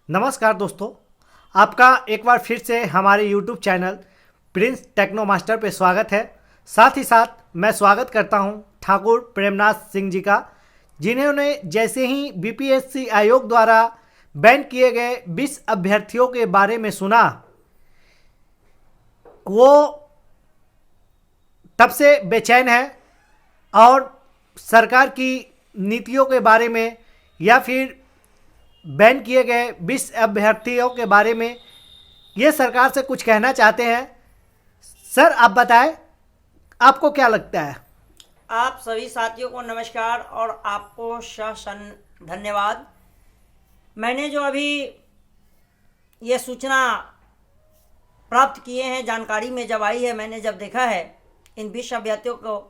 नमस्कार दोस्तों, आपका एक बार फिर से हमारे YouTube channel Prince Techno Master पे स्वागत है। साथ ही साथ मैं स्वागत करता हूं ठाकुर प्रेमनाथ सिंह जी का, जिन्होंने जैसे ही बीपीएससी आयोग द्वारा बैन किए गए 20 अभ्यर्थियों के बारे में सुना, वो तब से बेचैन है और सरकार की नीतियों के बारे में या फिर बैन किए गए 20 अभ्यर्थियों के बारे में ये सरकार से कुछ कहना चाहते हैं। सर, आप बताएं, आपको क्या लगता है? आप सभी साथियों को नमस्कार और आपको ससन धन्यवाद। मैंने जो अभी ये सूचना प्राप्त किए हैं, जानकारी में जब आई है, मैंने जब देखा है इन 20 अभ्यर्थियों को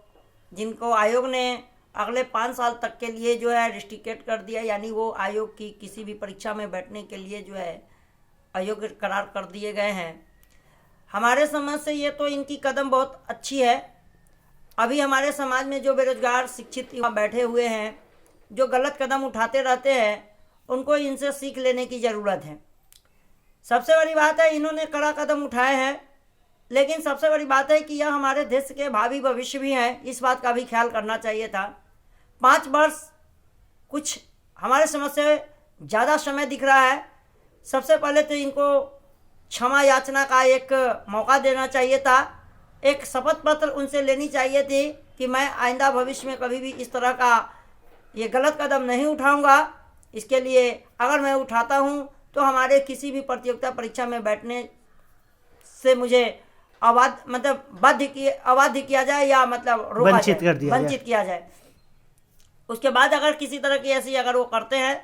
जिनको आयोग ने अगले 5 साल तक के लिए जो है रिस्ट्रिक्टेड कर दिया, यानी वो आयोग की किसी भी परीक्षा में बैठने के लिए जो है अयोग्य करार कर दिए गए हैं। हमारे समझ से ये तो इनकी कदम बहुत अच्छी है। अभी हमारे समाज में जो बेरोजगार शिक्षित युवा बैठे हुए हैं, जो गलत कदम उठाते रहते हैं, उनको इनसे सीख लेने की ज़रूरत है। सबसे बड़ी बात है, इन्होंने कड़ा कदम उठाए हैं, लेकिन सबसे बड़ी बात है कि यह हमारे देश के भावी भविष्य भी हैं। इस बात का भी ख्याल करना चाहिए था। 5 वर्ष कुछ हमारे समझ से ज़्यादा समय दिख रहा है। सबसे पहले तो इनको क्षमा याचना का एक मौका देना चाहिए था। एक शपथ पत्र उनसे लेनी चाहिए थी कि मैं आइंदा भविष्य में कभी भी इस तरह का ये गलत कदम नहीं उठाऊंगा। इसके लिए अगर मैं उठाता हूं तो हमारे किसी भी प्रतियोगिता परीक्षा में बैठने से मुझे अबाध्य किया जाए या मतलब रोका जाए, वंचित किया जाए। उसके बाद अगर किसी तरह की ऐसी अगर वो करते हैं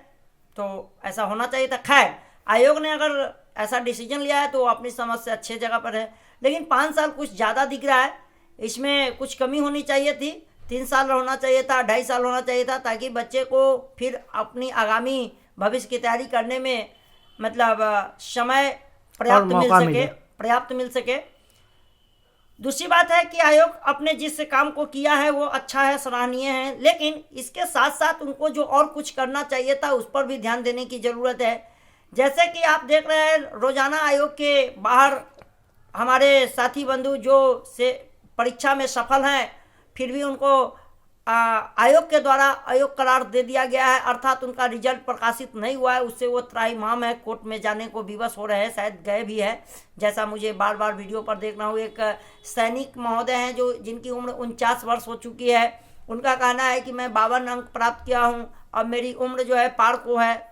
तो ऐसा होना चाहिए था। खैर, आयोग ने अगर ऐसा डिसीजन लिया है तो वो अपनी समझ से अच्छे जगह पर है, लेकिन 5 साल कुछ ज़्यादा दिख रहा है। इसमें कुछ कमी होनी चाहिए थी। 3 साल होना चाहिए था, 2.5 साल होना चाहिए था, ताकि बच्चे को फिर अपनी आगामी भविष्य की तैयारी करने में मतलब समय पर्याप्त मिल सके। दूसरी बात है कि आयोग अपने जिस काम को किया है वो अच्छा है, सराहनीय है, लेकिन इसके साथ साथ उनको जो और कुछ करना चाहिए था उस पर भी ध्यान देने की ज़रूरत है। जैसे कि आप देख रहे हैं, रोज़ाना आयोग के बाहर हमारे साथी बंधु जो से परीक्षा में सफल हैं, फिर भी उनको आयोग के द्वारा आयोग करार दे दिया गया है, अर्थात उनका रिजल्ट प्रकाशित नहीं हुआ है। उससे वो त्राहिमाम है, कोर्ट में जाने को विवश हो रहे हैं, शायद गए भी है, जैसा मुझे बार बार वीडियो पर देखना हुआ। एक सैनिक महोदय हैं जो जिनकी उम्र 49 वर्ष हो चुकी है। उनका कहना है कि मैं 52 अंक प्राप्त किया हूँ, अब मेरी उम्र जो है पार को है,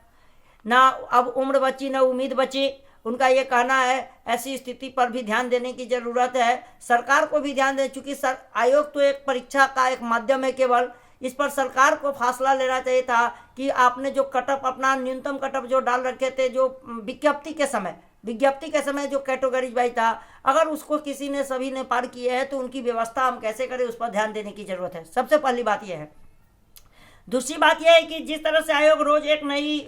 ना अब उम्र बची ना उम्मीद बची। उनका ये कहना है। ऐसी स्थिति पर भी ध्यान देने की ज़रूरत है, सरकार को भी ध्यान दें, चूँकि आयोग तो एक परीक्षा का एक माध्यम है केवल। इस पर सरकार को फैसला लेना चाहिए था कि आपने जो कटअप अपना न्यूनतम कटअप जो डाल रखे थे, जो विज्ञप्ति के समय जो कैटेगरीज वाइज था, अगर उसको किसी ने सभी ने पार किए हैं तो उनकी व्यवस्था हम कैसे करें, उस पर ध्यान देने की ज़रूरत है। सबसे पहली बात यह है। दूसरी बात यह है कि जिस तरह से आयोग रोज एक नई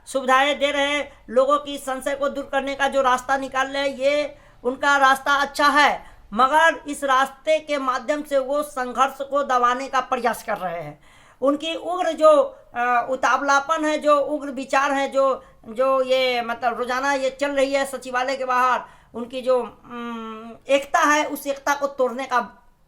सुविधाएं दे रहे हैं, लोगों की संशय को दूर करने का जो रास्ता निकाल रहे हैं, ये उनका रास्ता अच्छा है, मगर इस रास्ते के माध्यम से वो संघर्ष को दबाने का प्रयास कर रहे हैं। उनकी उग्र जो उतावलापन है, जो उग्र विचार है, जो ये मतलब रोजाना ये चल रही है सचिवालय के बाहर, उनकी जो एकता है, उस एकता को तोड़ने का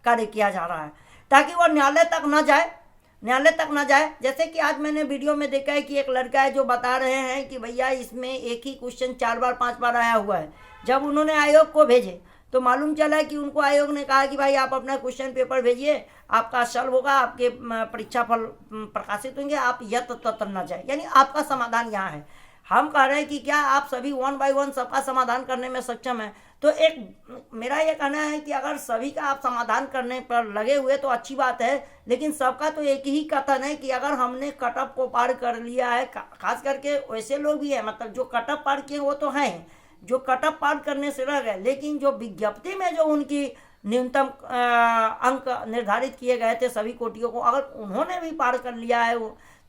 कार्य किया जा रहा है, ताकि वो न्यायालय तक न जाए। जैसे कि आज मैंने वीडियो में देखा है कि एक लड़का है जो बता रहे हैं कि भैया इसमें एक ही क्वेश्चन 4 बार 5 बार आया हुआ है। जब उन्होंने आयोग को भेजे तो मालूम चला कि उनको आयोग ने कहा कि भाई आप अपना क्वेश्चन पेपर भेजिए, आपका सॉल्व होगा, आपके परीक्षा फल प्रकाशित होंगे, आप यत्र तत्र न जाए, यानी आपका समाधान यहाँ है। हम कह रहे हैं कि क्या आप सभी 1 बाय 1 सबका समाधान करने में सक्षम हैं? तो एक मेरा ये कहना है कि अगर सभी का आप समाधान करने पर लगे हुए तो अच्छी बात है, लेकिन सबका तो एक ही कथन है कि अगर हमने कटअप को पार कर लिया है, खास करके वैसे लोग भी हैं, मतलब जो कटअप पार किए वो तो हैं, जो कटअप पार करने से रह गए, लेकिन जो विज्ञप्ति में जो उनकी न्यूनतम अंक निर्धारित किए गए थे सभी कोटियों को, अगर उन्होंने भी पार कर लिया है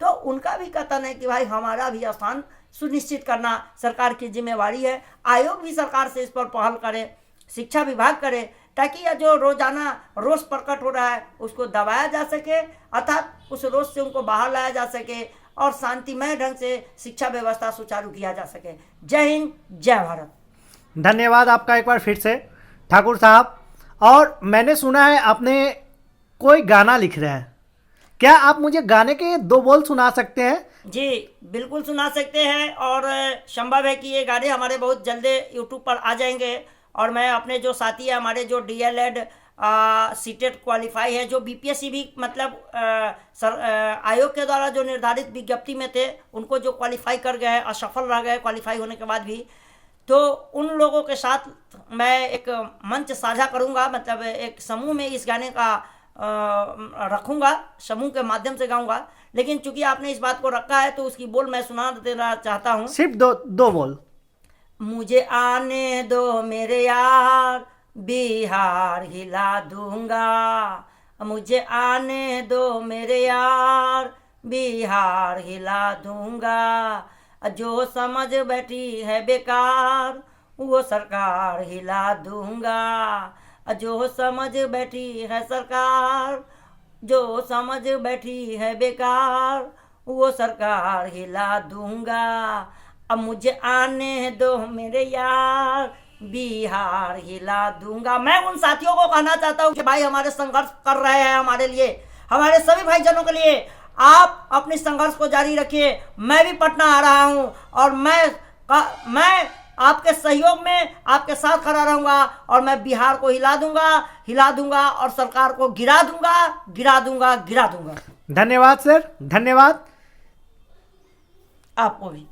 तो उनका भी कथन है कि भाई हमारा भी स्थान सुनिश्चित करना सरकार की जिम्मेवारी है। आयोग भी सरकार से इस पर पहल करे, शिक्षा विभाग करे, ताकि यह जो रोजाना रोष प्रकट हो रहा है उसको दबाया जा सके, अर्थात उस रोष से उनको बाहर लाया जा सके और शांतिमय ढंग से शिक्षा व्यवस्था सुचारू किया जा सके। जय हिंद, जय भारत। धन्यवाद आपका एक बार फिर से ठाकुर साहब। और मैंने सुना है आपने कोई गाना लिख रहे हैं, क्या आप मुझे गाने के 2 बोल सुना सकते हैं? जी बिल्कुल सुना सकते हैं, और संभव है कि ये गाने हमारे बहुत जल्द यूट्यूब पर आ जाएंगे। और मैं अपने जो साथी है, हमारे जो DLED सीटेट क्वालिफाई है, जो BPSC भी मतलब आयोग के द्वारा जो निर्धारित विज्ञप्ति में थे, उनको जो क्वालिफाई कर गए, असफल रह गए क्वालिफाई होने के बाद भी, तो उन लोगों के साथ मैं एक मंच साझा करूंगा, मतलब एक समूह में इस गाने का रखूंगा, समूह के माध्यम से गाऊंगा। लेकिन चूंकि आपने इस बात को रखा है तो उसकी बोल मैं सुना देना चाहता हूँ। सिर्फ दो बोल। मुझे आने दो मेरे यार, बिहार हिला दूंगा। मुझे आने दो मेरे यार, बिहार हिला दूंगा। जो समझ बैठी है बेकार, वो सरकार हिला दूंगा। जो समझ बैठी है सरकार, जो समझ बैठी है बेकार, वो सरकार हिला दूंगा। अब मुझे आने दो मेरे यार, बिहार हिला दूंगा। मैं उन साथियों को कहना चाहता हूँ कि भाई हमारे संघर्ष कर रहे हैं, हमारे लिए, हमारे सभी भाईजनों के लिए आप अपनी संघर्ष को जारी रखिए। मैं भी पटना आ रहा हूँ और मैं आपके सहयोग में आपके साथ खड़ा रहूंगा, और मैं बिहार को हिला दूंगा और सरकार को गिरा दूंगा। धन्यवाद सर, धन्यवाद आपको भी।